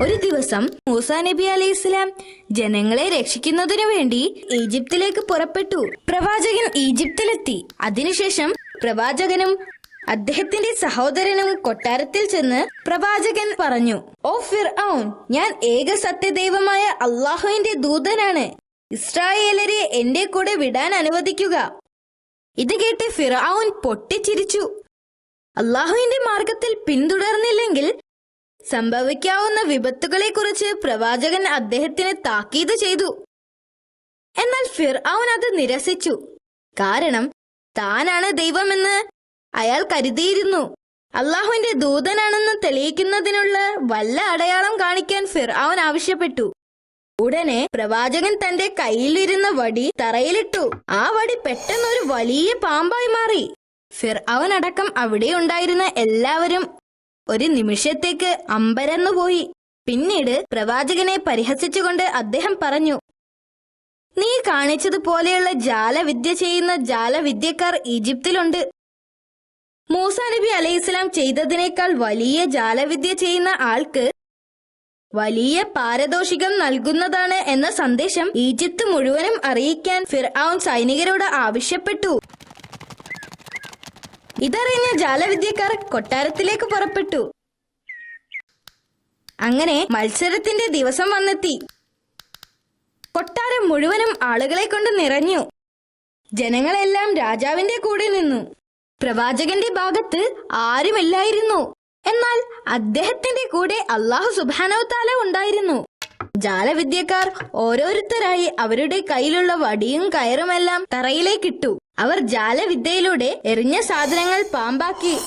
ഒരു ദിവസം മൂസാ നബി അലൈഹിസ്സലാം ജനങ്ങളെ രക്ഷിക്കുന്നതിനു വേണ്ടി ഈജിപ്തിലേക്ക് പുറപ്പെട്ടു. പ്രവാചകൻ ഈജിപ്തിലെത്തി. അതിനുശേഷം പ്രവാചകനും അദ്ദേഹത്തിന്റെ സഹോദരനും കൊട്ടാരത്തിൽ ചെന്ന് പ്രവാചകൻ പറഞ്ഞു, "ഓ ഫിർഔൻ, ഞാൻ ഏക സത്യദൈവമായ അള്ളാഹുവിന്റെ ദൂതനാണ്. ഇസ്രായേലരെ എന്റെ കൂടെ വിടാൻ അനുവദിക്കുക." ഇത് കേട്ട് ഫിർഔൻ പൊട്ടിച്ചിരിച്ചു. അള്ളാഹുവിന്റെ മാർഗത്തിൽ പിന്തുടർന്നില്ലെങ്കിൽ സംഭവിക്കാവുന്ന വിപത്തുകളെക്കുറിച്ച് പ്രവാചകൻ അദ്ദേഹത്തിന് താക്കീത് ചെയ്തു. എന്നാൽ ഫിർഔൻ അത് നിരസിച്ചു. കാരണം താനാണ് ദൈവമെന്ന് അയാൾ കരുതിയിരുന്നു. അള്ളാഹുവിന്റെ ദൂതനാണെന്ന് തെളിയിക്കുന്നതിനുള്ള വല്ല അടയാളം കാണിക്കാൻ ഫിർഔൻ ആവശ്യപ്പെട്ടു. ഉടനെ പ്രവാചകൻ തന്റെ കയ്യിലിരുന്ന വടി തറയിലിട്ടു. ആ വടി പെട്ടെന്നൊരു വലിയ പാമ്പായി മാറി. ഫിർഔൻ അടക്കം അവിടെ ഉണ്ടായിരുന്ന എല്ലാവരും ഒരു നിമിഷത്തേക്ക് അമ്പരന്നുപോയി. പിന്നീട് പ്രവാചകനെ പരിഹസിച്ചുകൊണ്ട് അദ്ദേഹം പറഞ്ഞു, "നീ കാണിച്ചതുപോലെയുള്ള ജാലവിദ്യ ചെയ്യുന്ന ജാലവിദ്യക്കാർ ഈജിപ്തിലുണ്ട്. മൂസാ നബി അലൈഹിസ്സലാം ചെയ്തതിനേക്കാൾ വലിയ ജാലവിദ്യ ചെയ്യുന്ന ആൾക്ക് വലിയ പാരിതോഷികം നൽകുന്നതാണ് എന്ന സന്ദേശം ഈജിപ്ത് മുഴുവനും അറിയിക്കാൻ ഫിർഔൻ സൈനികരോട് ആവശ്യപ്പെട്ടു." ഇതറിഞ്ഞ ജാലവിദ്യക്കാർ കൊട്ടാരത്തിലേക്ക് പുറപ്പെട്ടു. അങ്ങനെ മത്സരത്തിന്റെ ദിവസം വന്നെത്തി. കൊട്ടാരം മുഴുവനും ആളുകളെ കൊണ്ട് നിറഞ്ഞു. ജനങ്ങളെല്ലാം രാജാവിന്റെ കൂടെ നിന്നു. പ്രവാചകന്റെ ഭാഗത്ത് ആരുമില്ലായിരുന്നു. എന്നാൽ അദ്ദേഹത്തിന്റെ കൂടെ അല്ലാഹു സുബ്ഹാനഹു വ തആല ഉണ്ടായിരുന്നു. ജാലവിദ്യക്കാർ ഓരോരുത്തരായി അവരുടെ കയ്യിലുള്ള വടിയും കയറുമെല്ലാം തറയിലേക്കിട്ടു. അവർ ജാലവിദ്യയിലൂടെ എറിഞ്ഞ സാധനങ്ങൾ പാമ്പാക്കി.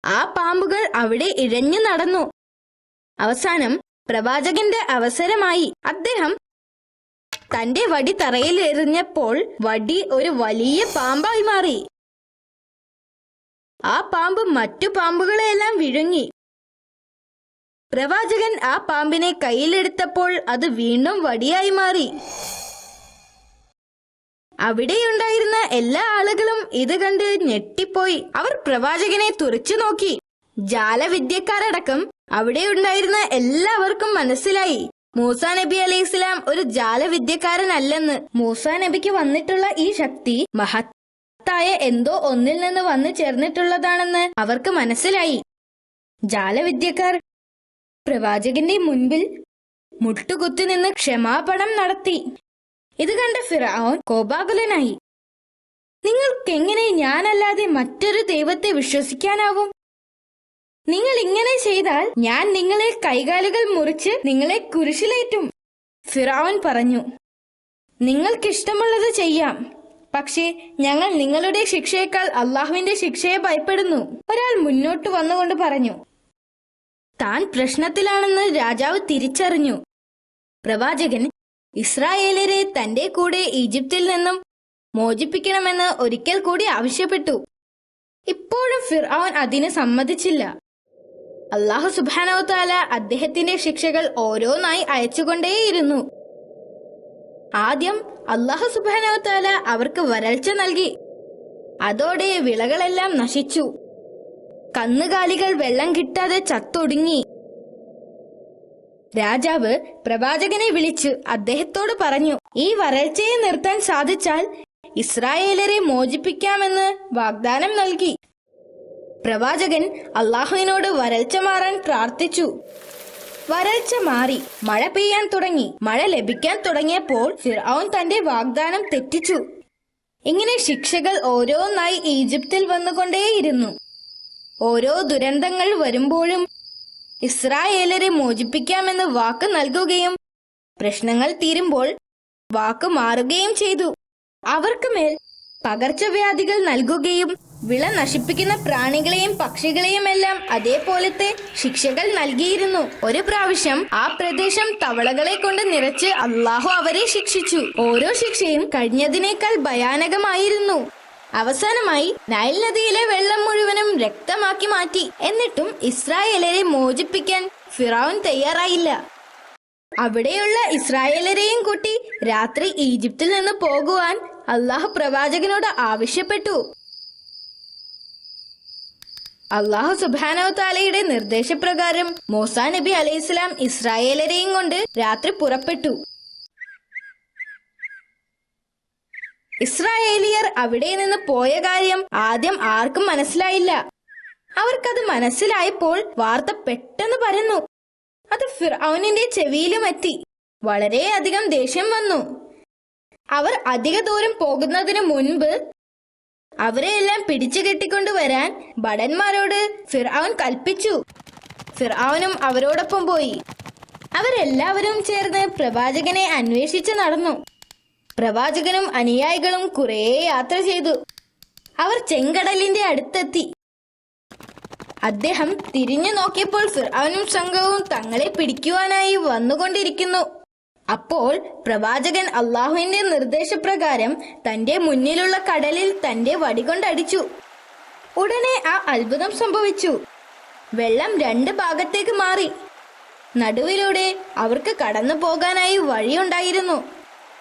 ആ പാമ്പുകൾ അവിടെ ഇഴഞ്ഞു നടന്നു. അവസാനം പ്രവാചകന്റെ അവസരമായി. അദ്ദേഹം തന്റെ വടി തറയിൽ എറിഞ്ഞപ്പോൾ വടി ഒരു വലിയ പാമ്പായി മാറി. ആ പാമ്പ് മറ്റു പാമ്പുകളെല്ലാം വിഴുങ്ങി. പ്രവാചകൻ ആ പാമ്പിനെ കയ്യിലെടുത്തപ്പോൾ അത് വീണ്ടും വടിയായി മാറി. അവിടെയുണ്ടായിരുന്ന എല്ലാ ആളുകളും ഇത് കണ്ട് ഞെട്ടിപ്പോയി. അവർ പ്രവാചകനെ തുറിച്ചു നോക്കി. ജാലവിദ്യക്കാരടക്കം അവിടെയുണ്ടായിരുന്ന എല്ലാവർക്കും മനസ്സിലായി മൂസാ നബി അലൈഹിസ്സലാം ഒരു ജാലവിദ്യക്കാരനല്ലെന്ന്. മൂസാ നബിക്ക് വന്നിട്ടുള്ള ഈ ശക്തി മഹത്തായ എന്തോ ഒന്നിൽ നിന്ന് വന്നു ചേർന്നിട്ടുള്ളതാണെന്ന് അവർക്ക് മനസ്സിലായി. ജാലവിദ്യക്കാർ പ്രവാചകന്റെ മുൻപിൽ മുട്ടുകുത്തി നിന്ന് ക്ഷമാപണം നടത്തി. ഇത് കണ്ട ഫിർഔൻ കോപാകുലനായി. "നിങ്ങൾക്കെങ്ങനെ ഞാനല്ലാതെ മറ്റൊരു ദൈവത്തെ വിശ്വസിക്കാനാവും? നിങ്ങൾ ഇങ്ങനെ ചെയ്താൽ ഞാൻ നിങ്ങളെ കൈകാലുകൾ മുറിച്ച് നിങ്ങളെ കുരിശിലേറ്റും." ഫിർഔൻ പറഞ്ഞു, "നിങ്ങൾക്കിഷ്ടമുള്ളത് ചെയ്യാം. പക്ഷേ ഞങ്ങൾ നിങ്ങളുടെ ശിക്ഷയേക്കാൾ അള്ളാഹുവിന്റെ ശിക്ഷയെ ഭയപ്പെടുന്നു." ഒരാൾ മുന്നോട്ട് വന്നുകൊണ്ട് പറഞ്ഞു. താൻ പ്രശ്നത്തിലാണെന്ന് രാജാവ് തിരിച്ചറിഞ്ഞു. പ്രവാചകൻ ഇസ്രായേലരെ തന്റെ കൂടെ ഈജിപ്തിൽ നിന്നും മോചിപ്പിക്കണമെന്ന് ഒരിക്കൽ കൂടി ആവശ്യപ്പെട്ടു. ഇപ്പോഴും ഫിർഔൻ അതിന് സമ്മതിച്ചില്ല. അല്ലാഹു സുബ്ഹാനഹു വ തആല അദ്ദേഹത്തിന്റെ ശിക്ഷകൾ ഓരോന്നായി അയച്ചുകൊണ്ടേയിരുന്നു. ആദ്യം അല്ലാഹു സുബ്ഹാനഹു വ തആല അവർക്ക് വരൾച്ച നൽകി. അതോടെ വിളകളെല്ലാം നശിച്ചു. കന്നുകാലികൾ വെള്ളം കിട്ടാതെ ചത്തൊടുങ്ങി. രാജാവ് പ്രവാചകനെ വിളിച്ച് അദ്ദേഹത്തോട് പറഞ്ഞു, "ഈ വരൾച്ചയെ നിർത്താൻ സാധിച്ചാൽ ഇസ്രായേലരെ മോചിപ്പിക്കാമെന്ന് വാഗ്ദാനം നൽകി." പ്രവാചകൻ അള്ളാഹുവിനോട് വരൾച്ച മാറാൻ പ്രാർത്ഥിച്ചു. വരൾച്ച മാറി. മഴ പെയ്യാൻ തുടങ്ങി. മഴ ലഭിക്കാൻ തുടങ്ങിയപ്പോൾ ഫിർഔൻ തന്റെ വാഗ്ദാനം തെറ്റിച്ചു. ഇങ്ങനെ ശിക്ഷകൾ ഓരോന്നായി ഈജിപ്തിൽ വന്നുകൊണ്ടേയിരുന്നു. ഓരോ ദുരന്തങ്ങൾ വരുമ്പോഴും ഇസ്രായേലരെ മോചിപ്പിക്കാമെന്ന് വാക്ക് നൽകുകയും പ്രശ്നങ്ങൾ തീരുമ്പോൾ വാക്ക് മാറുകയും ചെയ്തു. അവർക്ക് മേൽ പകർച്ചവ്യാധികൾ നൽകുകയും വിള നശിപ്പിക്കുന്ന പ്രാണികളെയും പക്ഷികളെയുമെല്ലാം അതേപോലത്തെ ശിക്ഷകൾ നൽകിയിരുന്നു. ഒരു പ്രാവശ്യം ആ പ്രദേശം തവളകളെ കൊണ്ട് നിറച്ച് അള്ളാഹു അവരെ ശിക്ഷിച്ചു. ഓരോ ശിക്ഷയും കഴിഞ്ഞതിനേക്കാൾ ഭയാനകമായിരുന്നു. അവസാനമായി നൈൽ നദിയിലെ വെള്ളം മുഴുവനും രക്തമാക്കി മാറ്റി. എന്നിട്ടും ഇസ്രായേലരെ മോചിപ്പിക്കാൻ ഫിറഔൻ തയ്യാറായില്ല. അവിടെയുള്ള ഇസ്രായേലരെയും കൂട്ടി രാത്രി ഈജിപ്തിൽ നിന്ന് പോകുവാൻ അള്ളാഹു പ്രവാചകനോട് ആവശ്യപ്പെട്ടു. അള്ളാഹു സുബ്ഹാനഹു തആലയുടെ നിർദ്ദേശപ്രകാരം മൂസാ നബി അലൈഹിസ്സലാം ഇസ്രായേലരെയും കൊണ്ട് രാത്രി പുറപ്പെട്ടു. ഇസ്രായേലിയർ അവിടെ നിന്ന് പോയ കാര്യം ആദ്യം ആർക്കും മനസ്സിലായില്ല. അവർക്കത് മനസ്സിലായപ്പോൾ വാർത്ത പെട്ടെന്ന് പരന്നു. അത് ഫിർഔനിന്റെ ചെവിയിലും എത്തി. വളരെയധികം ദേഷ്യം വന്നു. അവർ അധിക ദൂരം പോകുന്നതിന് മുൻപ് അവരെയെല്ലാം പിടിച്ചു കെട്ടിക്കൊണ്ടുവരാൻ ഭടന്മാരോട് ഫിർഔൻ കൽപ്പിച്ചു. ഫിർഔനും അവരോടൊപ്പം പോയി. അവരെല്ലാവരും ചേർന്ന് പ്രവാചകനെ അന്വേഷിച്ച് നടന്നു. പ്രവാചകനും അനുയായികളും കുറേ യാത്ര ചെയ്തു. അവർ ചെങ്കടലിന്റെ അടുത്തെത്തി. അദ്ദേഹം തിരിഞ്ഞു നോക്കിയപ്പോൾ ഫിർഔനും സംഘവും തങ്ങളെ പിടിക്കുവാനായി വന്നുകൊണ്ടിരിക്കുന്നു. അപ്പോൾ പ്രവാചകൻ അള്ളാഹുവിന്റെ നിർദ്ദേശപ്രകാരം തന്റെ മുന്നിലുള്ള കടലിൽ തന്റെ വടികൊണ്ടടിച്ചു. ഉടനെ ആ അത്ഭുതം സംഭവിച്ചു. വെള്ളം 2 ഭാഗത്തേക്ക് മാറി. നടുവിലൂടെ അവർക്ക് കടന്നു പോകാനായി വഴിയുണ്ടായിരുന്നു.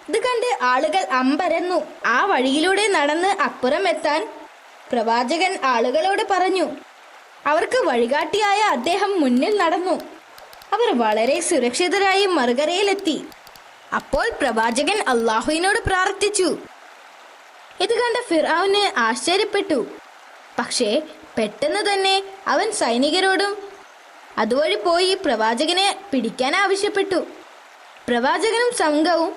ഇത് കണ്ട് ആളുകൾ അമ്പരന്നു. ആ വഴിയിലൂടെ നടന്ന് അപ്പുറം എത്താൻ പ്രവാചകൻ ആളുകളോട് പറഞ്ഞു. അവർക്ക് വഴികാട്ടിയായ അദ്ദേഹം മുന്നിൽ നടന്നു. അവർ വളരെ സുരക്ഷിതരായി മറുകരയിലെത്തി. അപ്പോൾ പ്രവാചകൻ അള്ളാഹുവിനോട് പ്രാർത്ഥിച്ചു. ഇത് കണ്ട ഫിർഔന് ആശ്ചര്യപ്പെട്ടു. പക്ഷേ പെട്ടെന്ന് തന്നെ അവൻ സൈനികരോടും അതുവഴി പോയി പ്രവാചകനെ പിടിക്കാൻ ആവശ്യപ്പെട്ടു. പ്രവാചകനും സംഘവും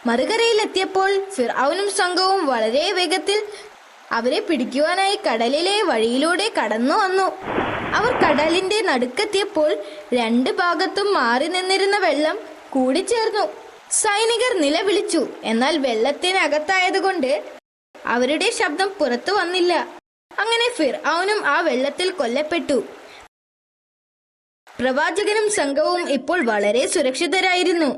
മറുകരയിലെത്തിയപ്പോൾ ഫിർഔനും സംഘവും വളരെ വേഗത്തിൽ അവരെ പിടിക്കുവാനായി കടലിലെ വഴിയിലൂടെ കടന്നു വന്നു. അവർ കടലിന്റെ നടുക്കെത്തിയപ്പോൾ 2 ഭാഗത്തും മാറി നിന്നിരുന്ന വെള്ളം കൂടിച്ചേർന്നു. സൈനികർ നിലവിളിച്ചു. എന്നാൽ വെള്ളത്തിനകത്തായതുകൊണ്ട് അവരുടെ ശബ്ദം പുറത്തു വന്നില്ല. അങ്ങനെ ഫിർഔനും ആ വെള്ളത്തിൽ കൊല്ലപ്പെട്ടു. പ്രവാചകനും സംഘവും ഇപ്പോൾ വളരെ സുരക്ഷിതരായിരുന്നു.